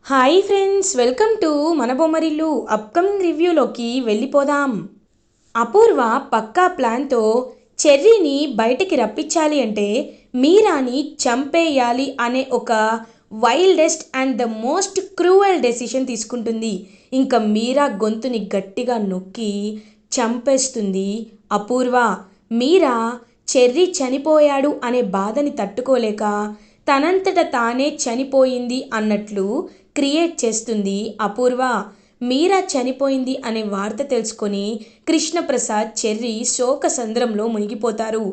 Hi friends, welcome to మన Bommarillu. Upcoming రివ్యూలోకి వెళ్ళిపోదాం. అపూర్వ పక్కా ప్లాన్తో చెర్రీని బయటికి రప్పించాలి అంటే మీరాని చంపేయాలి అనే ఒక wildest and the most cruel decision తీసుకుంటుంది. ఇంకా మీరా గొంతుని గట్టిగా నొక్కి చంపేస్తుంది అపూర్వ. మీరా చెర్రీ చనిపోయాడు అనే బాధని తట్టుకోలేక తనంతట తానే చనిపోయింది అన్నట్లు క్రియేట్ చేస్తుంది అపూర్వ. మీరా చనిపోయింది అనే వార్త తెలుసుకొని కృష్ణప్రసాద్, చెర్రీ శోక సంద్రంలో మునిగిపోతారు.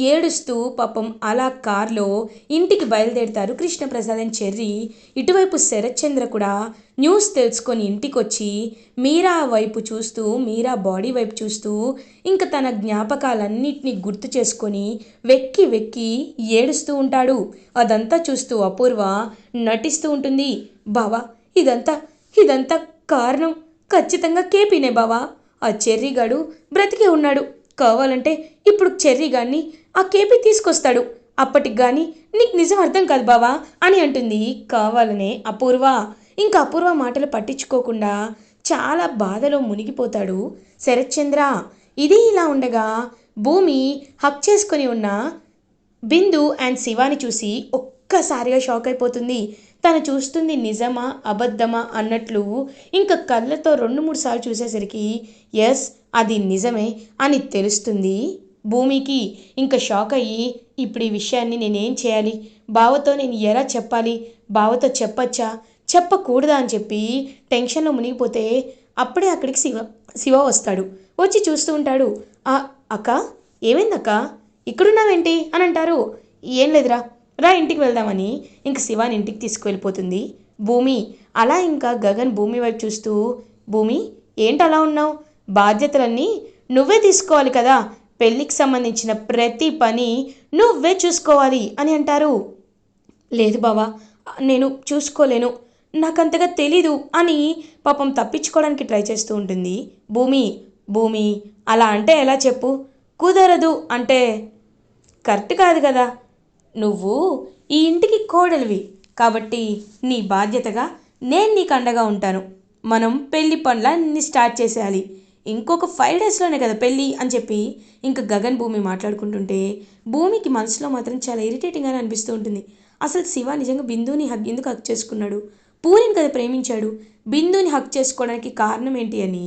ఏడుస్తూ పాపం అలా కార్లో ఇంటికి బయలుదేరుతారు కృష్ణప్రసాద్ అండ్ చెర్రీ. ఇటువైపు శరత్చంద్ర కూడా న్యూస్ తెలుసుకొని ఇంటికొచ్చి మీరా వైపు చూస్తూ, మీరా బాడీ వైపు చూస్తూ ఇంకా తన జ్ఞాపకాలన్నిటినీ గుర్తు చేసుకొని వెక్కి వెక్కి ఏడుస్తూ ఉంటాడు. అదంతా చూస్తూ అపూర్వ నటిస్తూ ఉంటుంది. బావా, ఇదంతా ఇదంతా కారణం ఖచ్చితంగా కేపీనే బావా. ఆ చెర్రీగాడు బ్రతికే ఉన్నాడు. కావాలంటే ఇప్పుడు చెర్రీగాడిని ఆ కేపీ తీసుకొస్తాడు. అప్పటికి కానీ నీకు నిజం అర్థం కాదు బావా అని అంటుంది కావాలనే అపూర్వ. ఇంకా అపూర్వ మాటలు పట్టించుకోకుండా చాలా బాధలో మునిగిపోతాడు శరత్చంద్ర. ఇది ఇలా ఉండగా భూమి హక్ చేసుకొని ఉన్న బిందు అండ్ శివాని చూసి ఒక్కసారిగా షాక్ అయిపోతుంది. తను చూస్తుంది నిజమా అబద్ధమా అన్నట్లు ఇంకా కళ్ళతో 2-3 సార్లు చూసేసరికి ఎస్, అది నిజమే అని తెలుస్తుంది భూమికి. ఇంకా షాక్ అయ్యి ఇప్పుడు ఈ విషయాన్ని నేనేం చేయాలి, బావతో నేను ఎలా చెప్పాలి, బావతో చెప్పచ్చా చెప్పకూడదా అని చెప్పి టెన్షన్లో మునిగిపోతే అప్పుడే అక్కడికి శివ శివ వస్తాడు. వచ్చి చూస్తూ ఉంటాడు. అక్క, ఏమైందక్క, ఇక్కడున్నావేంటి అని అంటారు. ఏం లేదురా, రా ఇంటికి వెళ్దామని ఇంక శివాని ఇంటికి తీసుకువెళ్ళిపోతుంది భూమి. అలా ఇంకా గగన్ భూమి వైపు చూస్తూ, భూమి ఏంటి అలా ఉన్నావు, బాధ్యతలన్నీ నువ్వే తీసుకోవాలి కదా, పెళ్ళికి సంబంధించిన ప్రతి పని నువ్వే చూసుకోవాలి అని అంటారు. లేదు బావా, నేను చూసుకోలేను, నాకంతగా తెలీదు అని పాపం తప్పించుకోవడానికి ట్రై చేస్తూ ఉంటుంది భూమి. భూమి, అలా అంటే ఎలా చెప్పు, కుదరదు అంటే కరెక్ట్ కాదు కదా. నువ్వు ఈ ఇంటికి కోడలివి కాబట్టి నీ బాధ్యతగా నేను నీకు అండగా ఉంటాను. మనం పెళ్లి పనులన్నీ స్టార్ట్ చేసేయాలి. ఇంకొక 5 డేస్లోనే కదా పెళ్ళి అని చెప్పి ఇంకా గగన్ భూమి మాట్లాడుకుంటుంటే భూమికి మనసులో మాత్రం చాలా ఇరిటేటింగ్గానే అనిపిస్తూ ఉంటుంది. అసలు శివ నిజంగా బిందుని ఎందుకు హక్ చేసుకున్నాడు, పూరిని కదా ప్రేమించాడు, బిందుని హక్ చేసుకోవడానికి కారణం ఏంటి అని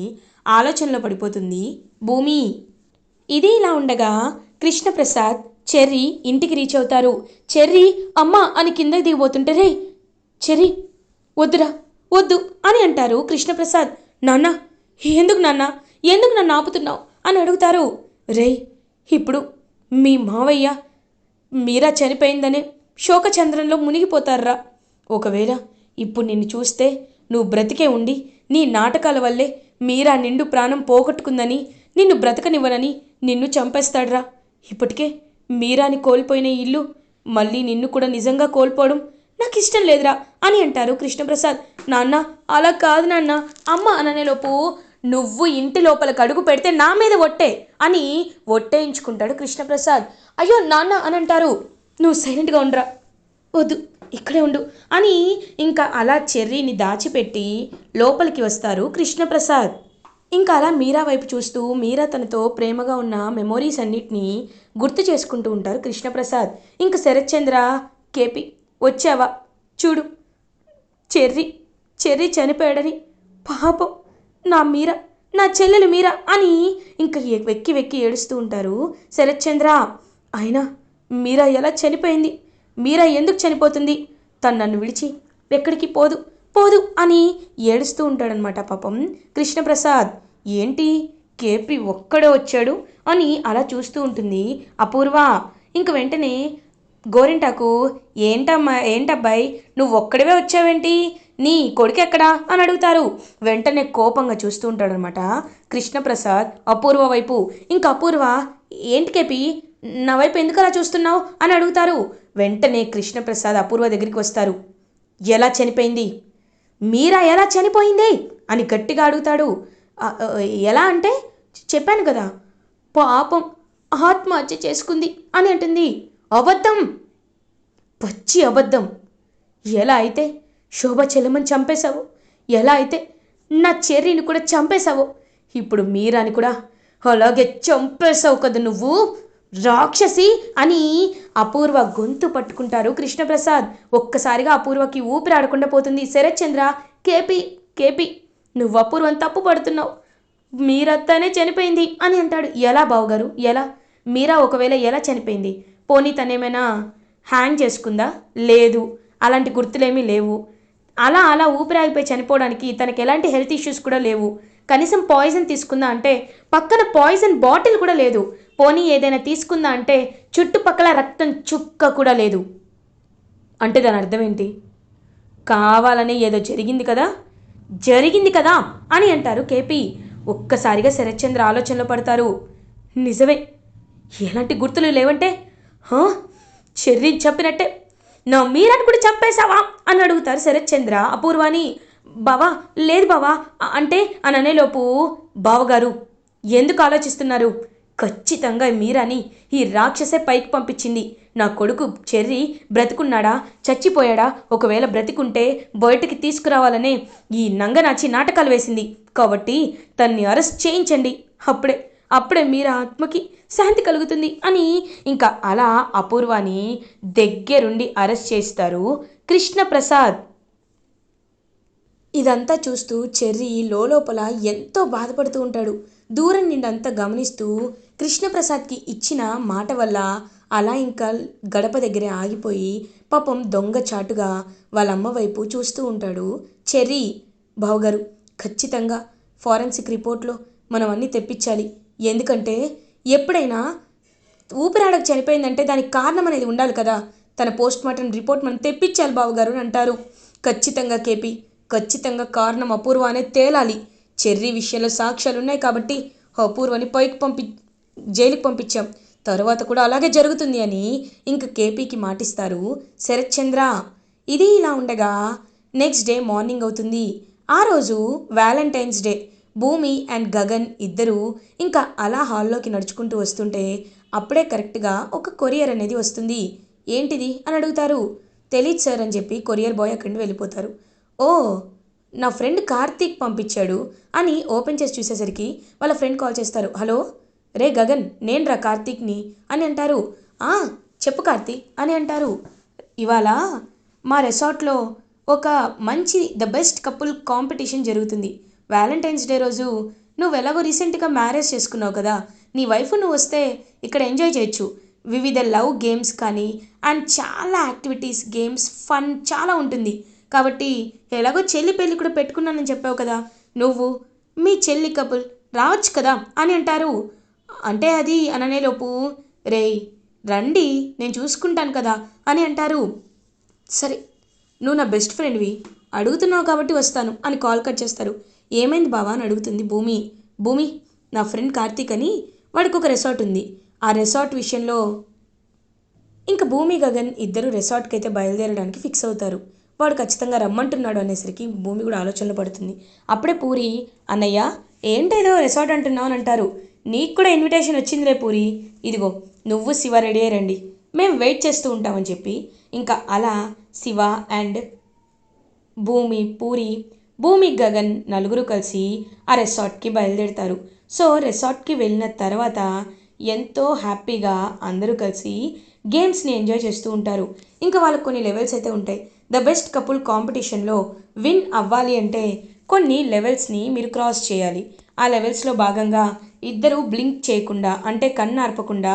ఆలోచనలో పడిపోతుంది భూమి. ఇది ఇలా ఉండగా కృష్ణప్రసాద్, చెర్రీ ఇంటికి రీచ్ అవుతారు. చెర్రీ అమ్మ అని కిందకి దిగిపోతుంటే, రే చెర్రీ వద్దురా వద్దు అని అంటారు కృష్ణప్రసాద్. నాన్న, ఎందుకు నాన్న, ఎందుకు నన్ను ఆపుతున్నావు అని అడుగుతారు. రేయ్, ఇప్పుడు మీ మావయ్య మీరా చనిపోయిందనే శోకచంద్రంలో మునిగిపోతారా. ఒకవేళ ఇప్పుడు నిన్ను చూస్తే నువ్వు బ్రతికే ఉండి నీ నాటకాల వల్లే మీరా నిండు ప్రాణం పోగొట్టుకుందని, నిన్ను బ్రతకనివ్వనని నిన్ను చంపేస్తాడ్రా. ఇప్పటికే మీరాని కోల్పోయిన ఇల్లు మళ్ళీ నిన్ను కూడా నిజంగా కోల్పోవడం నాకు ఇష్టం లేదురా అని అంటారు కృష్ణప్రసాద్. నాన్న, అలా కాదు నాన్న, అమ్మ అననేలోపు నువ్వు ఇంటి లోపలికి అడుగు పెడితే నా మీద ఒట్టే అని ఒట్టేయించుకుంటాడు కృష్ణప్రసాద్. అయ్యో నాన్న అని అంటారు. నువ్వు సైలెంట్గా ఉండరా, వద్దు ఇక్కడే ఉండు అని ఇంకా అలా చెర్రీని దాచిపెట్టి లోపలికి వస్తారు కృష్ణప్రసాద్. ఇంకా అలా మీరా వైపు చూస్తూ మీరా తనతో ప్రేమగా ఉన్న మెమోరీస్ అన్నిటినీ గుర్తు చేసుకుంటూ ఉంటారు కృష్ణప్రసాద్. ఇంకా శరత్చంద్ర, కేపీ వచ్చావా, చూడు చెర్రీ చెర్రీ చనిపోయాడని, పాపం నా మీరా, నా చెల్లెలు మీరా అని ఇంకా వెక్కి వెక్కి ఏడుస్తూ ఉంటారు శరత్చంద్ర. అయినా మీరా ఎలా చనిపోయింది, మీరా ఎందుకు చనిపోతుంది, తను నన్ను విడిచి ఎక్కడికి పోదు పోదు అని ఏడుస్తూ ఉంటాడనమాట పాపం కృష్ణప్రసాద్. ఏంటి కేపీ ఒక్కడే వచ్చాడు అని అలా చూస్తూ ఉంటుంది అపూర్వ. ఇంక వెంటనే గోరింటాకు, ఏంటబ్బాయి నువ్వు ఒక్కడివే వచ్చావేంటి, నీ కొడుకు ఎక్కడా అని అడుగుతారు. వెంటనే కోపంగా చూస్తూ ఉంటాడనమాట కృష్ణప్రసాద్ అపూర్వ వైపు. ఇంక అపూర్వ, ఏంటి కేపీ నా వైపు ఎందుకు అలా చూస్తున్నావు అని అడుగుతారు. వెంటనే కృష్ణప్రసాద్ అపూర్వ దగ్గరికి వస్తారు. ఎలా చనిపోయింది, మీరా ఎలా చనిపోయింది అని గట్టిగా అడుగుతాడు. ఎలా అంటే చెప్పాను కదా, పాపం ఆత్మహత్య చేసుకుంది అని అంటుంది. అబద్ధం, పచ్చి అబద్ధం. ఎలా అయితే శోభ చెల్లెమని చంపేశావు, ఎలా అయితే నా చెర్రీని కూడా చంపేశావు, ఇప్పుడు మీరాని కూడా అలాగే చంపేశావు కదా నువ్వు రాక్షసి అని అపూర్వ గొంతు పట్టుకుంటారు కృష్ణప్రసాద్. ఒక్కసారిగా అపూర్వకి ఊపిరి ఆడకుండా పోతుంది. శరత్ చంద్ర, కేపీ కేపీ నువ్వు అపూర్వం తప్పు పడుతున్నావు, మీరత్తనే చనిపోయింది అని అంటాడు. ఎలా బావగారు, ఎలా? మీరా ఒకవేళ ఎలా చనిపోయింది? పోనీ తనేమైనా హ్యాంగ్ చేసుకుందా? లేదు, అలాంటి గుర్తులేమీ లేవు. అలా అలా ఊపిరాగిపోయి చనిపోవడానికి తనకి ఎలాంటి హెల్త్ ఇష్యూస్ కూడా లేవు. కనీసం పాయిజన్ తీసుకుందా అంటే పక్కన పాయిజన్ బాటిల్ కూడా లేదు. పోనీ ఏదైనా తీసుకుందా అంటే చుట్టుపక్కల రక్తం చుక్క కూడా లేదు. అంటే దాని అర్థం ఏంటి? కావాలని ఏదో జరిగింది కదా అని అంటారు కేపీ. ఒక్కసారిగా శరత్చంద్ర ఆలోచనలో పడతారు. నిజమే, ఎలాంటి గుర్తులు లేవంటే చెర్రీ చెప్పినట్టే నా మీరాని కూడా చంపేశావా అని అడుగుతారు శరత్చంద్ర అపూర్వాని. బావా లేదు బావా అంటే అని అనేలోపు, బావగారు ఎందుకు ఆలోచిస్తున్నారు? ఖచ్చితంగా మీరాని ఈ రాక్షసే పైకి పంపించింది. నా కొడుకు చెర్రీ బ్రతికున్నాడా చచ్చిపోయాడా? ఒకవేళ బ్రతికుంటే బయటికి తీసుకురావాలనే ఈ నంగనాచి నాటకాలు వేసింది. కాబట్టి తన్ని అరెస్ట్ చేయించండి, అప్పుడే మీరా ఆత్మకి శాంతి కలుగుతుంది అని ఇంకా అలా అపూర్వాని దగ్గరుండి అరెస్ట్ చేస్తారు కృష్ణప్రసాద్. ఇదంతా చూస్తూ చెర్రీ లోపల ఎంతో బాధపడుతూ ఉంటాడు. దూరం నుండి అంతా గమనిస్తూ కృష్ణప్రసాద్కి ఇచ్చిన మాట వల్ల అలా ఇంకా గడప దగ్గరే ఆగిపోయి పాపం దొంగచాటుగా వాళ్ళమ్మ వైపు చూస్తూ ఉంటాడు చెర్రీ. బావగారు ఖచ్చితంగా ఫారెన్సిక్ రిపోర్ట్లో మనం అన్నీ తెప్పించాలి. ఎందుకంటే ఎప్పుడైనా ఊపిరాడకు చనిపోయిందంటే దానికి కారణం అనేది ఉండాలి కదా. తన పోస్ట్ మార్టం రిపోర్ట్ మనం తెప్పించాలి బావగారు అని అంటారు. ఖచ్చితంగా కేపీ, ఖచ్చితంగా కారణం అపూర్వ అనేది తేలాలి. చెర్రీ విషయంలో సాక్ష్యాలు ఉన్నాయి కాబట్టి అపూర్వని జైలుకి పంపించాం, తర్వాత కూడా అలాగే జరుగుతుంది అని ఇంక కేపీకి మాటిస్తారు శరత్ చంద్ర. ఇది ఇలా ఉండగా నెక్స్ట్ డే మార్నింగ్ అవుతుంది. ఆ రోజు వ్యాలంటైన్స్ డే. భూమి అండ్ గగన్ ఇద్దరు ఇంకా అలా హాల్లోకి నడుచుకుంటూ వస్తుంటే అప్పుడే కరెక్ట్గా ఒక కొరియర్ అనేది వస్తుంది. ఏంటిది అని అడుగుతారు. తెలీదు సార్ అని చెప్పి కొరియర్ బాయ్ అక్కడి నుండి వెళ్ళిపోతారు. ఓ, నా ఫ్రెండ్ కార్తీక్ పంపించాడు అని ఓపెన్ చేసి చూసేసరికి వాళ్ళ ఫ్రెండ్ కాల్ చేస్తారు. హలో రే గగన్, నేను రా కార్తీక్ని అని అంటారు. చెప్పు కార్తీక్ అని అంటారు. ఇవాళ మా రెసార్ట్లో ఒక మంచి ద బెస్ట్ కపుల్ కాంపిటీషన్ జరుగుతుంది. వ్యాలంటైన్స్ డే రోజు నువ్వు ఎలాగో రీసెంట్గా మ్యారేజ్ చేసుకున్నావు కదా, నీ వైఫ్ నువ్వు వస్తే ఇక్కడ ఎంజాయ్ చేయొచ్చు. వివిధ లవ్ గేమ్స్ కానీ అండ్ చాలా యాక్టివిటీస్, గేమ్స్, ఫన్ చాలా ఉంటుంది. కాబట్టి ఎలాగో చెల్లి పెళ్ళి కూడా పెట్టుకున్నానని చెప్పావు కదా, నువ్వు మీ చెల్లి కపుల్ రావచ్చు కదా అని అంటారు. అంటే అది అననేలోపు, రేయ్ రండి నేను చూసుకుంటాను కదా అని అంటారు. సరే నువ్వు నా బెస్ట్ ఫ్రెండ్వి, అడుగుతున్నావు కాబట్టి వస్తాను అని కాల్ కట్ చేస్తారు. ఏమైంది బావా అని అడుగుతుంది భూమి, నా ఫ్రెండ్ కార్తీక్ అని వాడికి ఒక రెసార్ట్ ఉంది. ఆ రెసార్ట్ విషయంలో ఇంకా భూమి గగన్ ఇద్దరు రెసార్ట్కి అయితే బయలుదేరడానికి ఫిక్స్ అవుతారు. వాడు ఖచ్చితంగా రమ్మంటున్నాడు అనేసరికి భూమి కూడా ఆలోచనలో పడుతుంది. అప్పుడే పూరి, అన్నయ్య ఏంటేదో రెసార్ట్ అంటున్నావు అని అంటారు. నీకు కూడా ఇన్విటేషన్ వచ్చిందిలే పూరి, ఇదిగో నువ్వు శివ రెడీ అయ్యి రండి, మేము వెయిట్ చేస్తూ ఉంటామని చెప్పి ఇంకా అలా శివ అండ్ భూమి గగన్ నలుగురు కలిసి ఆ రెసార్ట్కి బయలుదేరుతారు. సో రెసార్ట్కి వెళ్ళిన తర్వాత ఎంతో హ్యాపీగా అందరూ కలిసి గేమ్స్ని ఎంజాయ్ చేస్తూ ఉంటారు. ఇంకా వాళ్ళకి కొన్ని లెవెల్స్ అయితే ఉంటాయి. ద బెస్ట్ కపుల్ కాంపిటీషన్లో విన్ అవ్వాలి అంటే కొన్ని లెవెల్స్ని మీరు క్రాస్ చేయాలి. ఆ లెవెల్స్లో భాగంగా ఇద్దరు బ్లింక్ చేయకుండా అంటే కన్ను ఆర్పకుండా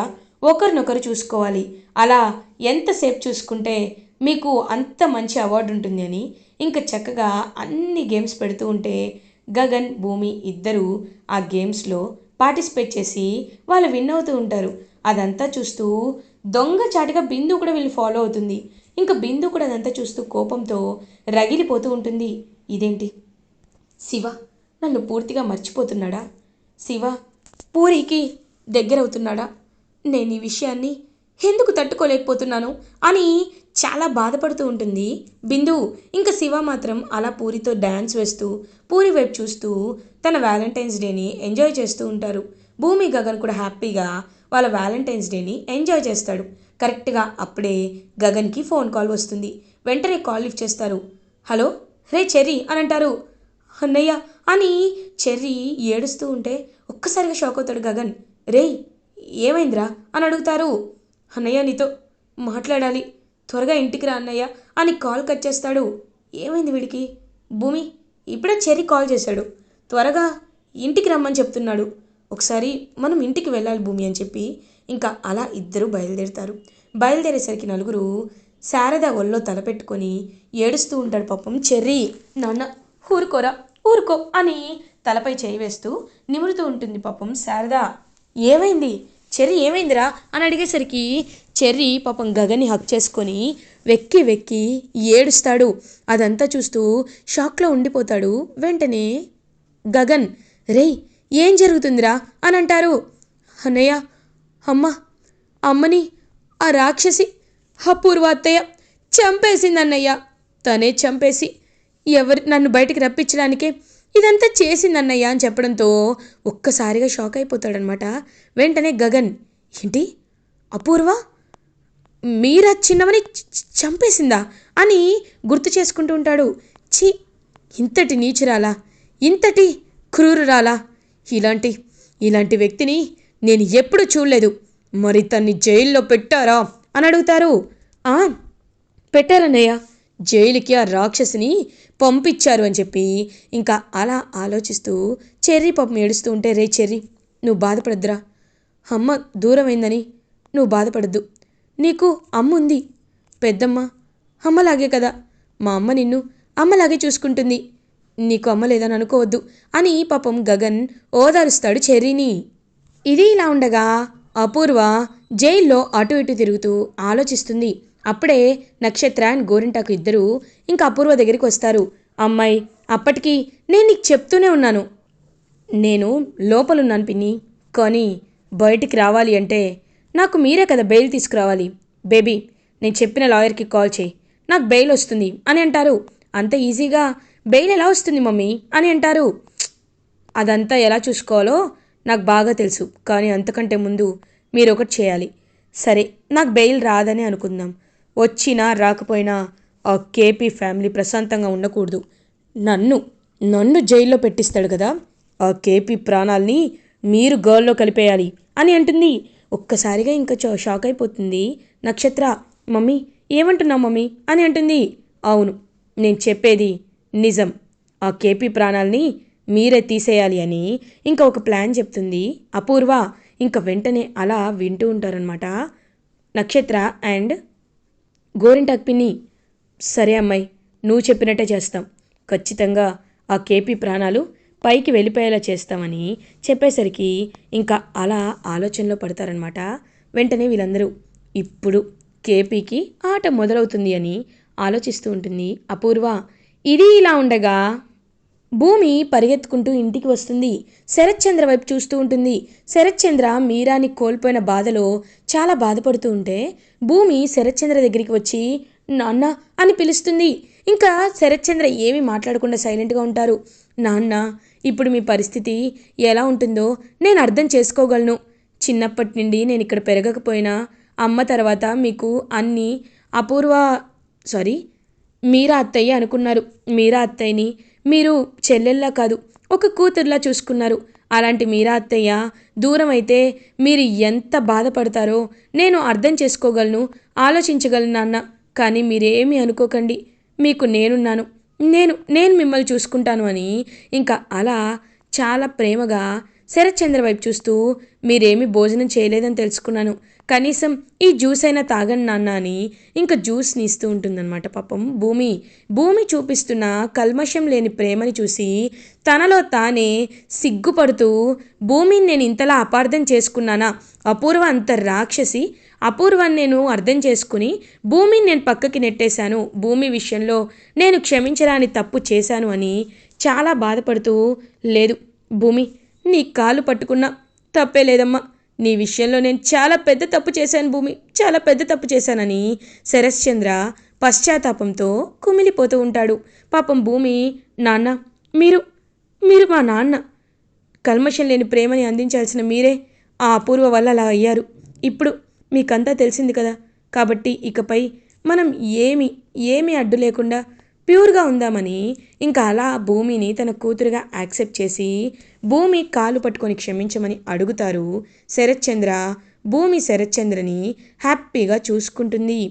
ఒకరినొకరు చూసుకోవాలి. అలా ఎంతసేపు చూసుకుంటే మీకు అంత మంచి అవార్డు ఉంటుంది అని ఇంకా చక్కగా అన్ని గేమ్స్ పెడుతూ ఉంటే గగన్ భూమి ఇద్దరు ఆ గేమ్స్లో పార్టిసిపేట్ చేసి వాళ్ళు విన్ అవుతూ ఉంటారు. అదంతా చూస్తూ దొంగచాటుగా బిందు కూడా వీళ్ళు ఫాలో అవుతుంది. ఇంకా బిందు కూడా అదంతా చూస్తూ కోపంతో రగిలిపోతూ ఉంటుంది. ఇదేంటి, శివ నన్ను పూర్తిగా మర్చిపోతున్నాడా? శివ పూరికి దగ్గరవుతున్నాడా? నేను ఈ విషయాన్ని ఎందుకు తట్టుకోలేకపోతున్నాను అని చాలా బాధపడుతూ ఉంటుంది బిందు. ఇంకా శివ మాత్రం అలా పూరితో డ్యాన్స్ వేస్తూ పూరి వైపు చూస్తూ తన వ్యాలంటైన్స్ డేని ఎంజాయ్ చేస్తూ ఉంటారు. భూమి గగన్ కూడా హ్యాపీగా వాళ్ళ వ్యాలంటైన్స్ డేని ఎంజాయ్ చేస్తాడు. కరెక్ట్గా అప్పుడే గగన్కి ఫోన్ కాల్ వస్తుంది. వెంటనే కాల్ లిఫ్ట్ చేస్తారు. హలో రే చెర్రీ అని అంటారు. అన్నయ్య అని చెర్రీ ఏడుస్తూ ఉంటే ఒక్కసారిగా షాక్ అవుతాడు గగన్. రేయ్ ఏమైందిరా అని అడుగుతారు. అన్నయ్య నీతో మాట్లాడాలి, త్వరగా ఇంటికి రా అన్నయ్య అని కాల్ కట్ చేస్తాడు. ఏమైంది వీడికి? భూమి ఇప్పుడే చెర్రీ కాల్ చేశాడు, త్వరగా ఇంటికి రమ్మని చెప్తున్నాడు, ఒకసారి మనం ఇంటికి వెళ్ళాలి భూమి అని చెప్పి ఇంకా అలా ఇద్దరు బయలుదేరుతారు. బయలుదేరేసరికి నలుగురు శారద ఒళ్ళో తలపెట్టుకొని ఏడుస్తూ ఉంటాడు పాపం చెర్రీ. నాన్న ఊరుకోరా ఊరుకో అని తలపై చేయి వేస్తూ నిమురుతూ ఉంటుంది పాపం శారద. ఏమైంది చెర్రీ ఏమైందిరా అని అడిగేసరికి చెర్రీ పాపం గగన్ని హక్ చేసుకొని వెక్కి వెక్కి ఏడుస్తాడు. అదంతా చూస్తూ షాక్లో ఉండిపోతాడు. వెంటనే గగన్ రేయ్ ఏం జరుగుతుందిరా అని అంటారు. అన్నయ్య అమ్మ అమ్మని ఆ రాక్షసి అపూర్వ అత్తయ్య చంపేసిందన్నయ్య, తనే చంపేసి నన్ను బయటికి రప్పించడానికే ఇదంతా చేసిందన్నయ్య అని చెప్పడంతో ఒక్కసారిగా షాక్ అయిపోతాడనమాట. వెంటనే గగన్ ఏంటి అపూర్వ మీరా చిన్నవని చంపేసిందా అని గుర్తు చేసుకుంటూ ఉంటాడు. ఛీ ఇంతటి నీచురాలా, ఇంతటి క్రూరురాలా, ఇలాంటి ఇలాంటి వ్యక్తిని నేను ఎప్పుడు చూడలేదు, మరి తన్ని జైల్లో పెట్టారా అని అడుగుతారు. పెట్టారన్నయ్య, జైలుకి ఆ రాక్షసిని పంపించారు అని చెప్పి ఇంకా అలా ఆలోచిస్తూ చెర్రీ పాపం ఏడుస్తూ ఉంటే రే చెర్రీ నువ్వు బాధపడద్దురా, అమ్మ దూరమైందని నువ్వు బాధపడద్దు, నీకు అమ్మ ఉంది, పెద్దమ్మ అమ్మలాగే కదా, మా అమ్మ నిన్ను అమ్మలాగే చూసుకుంటుంది, నీకు అమ్మ లేదని అనుకోవద్దు అని పాపం గగన్ ఓదారుస్తాడు చెర్రీని. ఇది ఇలా ఉండగా అపూర్వ జైల్లో అటు ఇటు తిరుగుతూ ఆలోచిస్తుంది. అప్పుడే నక్షత్ర అండ్ గోరింటాకు ఇద్దరు ఇంకా అపూర్వ దగ్గరికి వస్తారు. అమ్మాయి అప్పటికి నేను నీకు చెప్తూనే ఉన్నాను, నేను లోపలున్నాను పిన్ని, కానీ బయటికి రావాలి అంటే నాకు మీరే కదా బెయిల్ తీసుకురావాలి, బేబీ నేను చెప్పిన లాయర్కి కాల్ చేయి, నాకు బెయిల్ వస్తుంది అని అంటారు. అంత ఈజీగా బెయిల్ ఎలా వస్తుంది మమ్మీ అని అంటారు. అదంతా ఎలా చూసుకోవాలో నాకు బాగా తెలుసు, కానీ అంతకంటే ముందు మీరు ఒకటి చేయాలి. సరే నాకు బెయిల్ రాదని అనుకుందాం, వచ్చినా రాకపోయినా ఆ కేపీ ఫ్యామిలీ ప్రశాంతంగా ఉండకూడదు, నన్ను నన్ను జైల్లో పెట్టిస్తాడు కదా, ఆ కేపీ ప్రాణాల్ని మీరు గర్ల్లో కలిపేయాలి అని అంటుంది. ఒక్కసారిగా ఇంకా షాక్ అయిపోతుంది నక్షత్ర. మమ్మీ ఏమంటున్నావు మమ్మీ అని అంటుంది. అవును నేను చెప్పేది నిజం, ఆ కేపీ ప్రాణాల్ని మీరే తీసేయాలి అని ఇంకా ఒక ప్లాన్ చెప్తుంది అపూర్వ. ఇంకా వెంటనే అలా వింటూ ఉంటారనమాట నక్షత్ర అండ్ గోరింటాక్ పిన్ని. సరే అమ్మాయి నువ్వు చెప్పినట్టే చేస్తాం, ఖచ్చితంగా ఆ కేపీ ప్రాణాలు పైకి వెళ్ళిపోయేలా చేస్తామని చెప్పేసరికి ఇంకా అలా ఆలోచనలో పడతారనమాట. వెంటనే వీళ్ళందరూ ఇప్పుడు కేపీకి ఆట మొదలవుతుంది అని ఆలోచిస్తూ ఉంటుంది అపూర్వ. ఇది ఇలా ఉండగా భూమి పరిగెత్తుకుంటూ ఇంటికి వస్తుంది. శరత్చంద్ర వైపు చూస్తూ ఉంటుంది. శరత్చంద్ర మీరాని కోల్పోయిన బాధలో చాలా బాధపడుతూ ఉంటే భూమి శరత్చంద్ర దగ్గరికి వచ్చి నాన్న అని పిలుస్తుంది. ఇంకా శరత్చంద్ర ఏమీ మాట్లాడకుండా సైలెంట్గా ఉంటారు. నాన్న ఇప్పుడు మీ పరిస్థితి ఎలా ఉంటుందో నేను అర్థం చేసుకోగలను, చిన్నప్పటి నుండి నేను ఇక్కడ పెరగకపోయినా అమ్మ తర్వాత మీకు అన్నీ అపూర్వ మీరా అత్తయ్య అనుకున్నారు, మీరా అత్తయ్యని మీరు చెల్లెల్లా కాదు ఒక కూతుర్లా చూసుకున్నారు. అలాంటి మీరా అత్తయ్య దూరం అయితే మీరు ఎంత బాధపడతారో నేను అర్థం చేసుకోగలను, ఆలోచించగలను నాన్న, కానీ మీరేమీ అనుకోకండి, మీకు నేనున్నాను, నేను మిమ్మల్ని చూసుకుంటాను అని ఇంకా అలా చాలా ప్రేమగా శరత్చంద్ర వైపు చూస్తూ మీరేమీ భోజనం చేయలేదని తెలుసుకున్నాను, కనీసం ఈ జ్యూస్ అయినా తాగండి నాన్న అని ఇంకా జ్యూస్ని ఇస్తూ ఉంటుందన్నమాట పాపం భూమి చూపిస్తున్న కల్మషం లేని ప్రేమని చూసి తనలో తానే సిగ్గుపడుతూ భూమిని నేను ఇంతలా అపార్థం చేసుకున్నానా, అపూర్వ అంత రాక్షసి, అపూర్వాన్ని నేను అర్థం చేసుకుని భూమిని నేను పక్కకి నెట్టేశాను, భూమి విషయంలో నేను క్షమించరాని తప్పు చేశాను అని చాలా బాధపడుతూ లేదు భూమి నీ కాలు పట్టుకున్నా తప్పే లేదమ్మా, నీ విషయంలో నేను చాలా పెద్ద తప్పు చేశాను భూమి, చాలా పెద్ద తప్పు చేశానని శరశ్చంద్ర పశ్చాత్తాపంతో కుమిలిపోతూ ఉంటాడు. పాపం భూమి నాన్న మీరు మా నాన్న కల్మషం లేని ప్రేమని అందించాల్సిన మీరే ఆ అపూర్వ వల్ల అలా అయ్యారు, ఇప్పుడు మీకంతా తెలిసింది కదా, కాబట్టి ఇకపై మనం ఏమీ అడ్డు లేకుండా ప్యూర్గా ఉందామని ఇంకా అలా భూమిని తన కూతురుగా యాక్సెప్ట్ చేసి భూమి కాలు పట్టుకొని క్షమించమని అడుగుతారు శరత్చంద్ర. భూమి శరత్చంద్రని హ్యాపీగా చూసుకుంటుంది.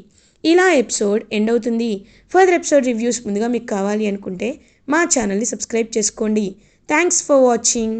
ఇలా ఎపిసోడ్ ఎండ్ అవుతుంది. ఫర్దర్ ఎపిసోడ్ రివ్యూస్ ముందుగా మీకు కావాలి అనుకుంటే మా ఛానల్ని సబ్స్క్రైబ్ చేసుకోండి. Thanks for watching.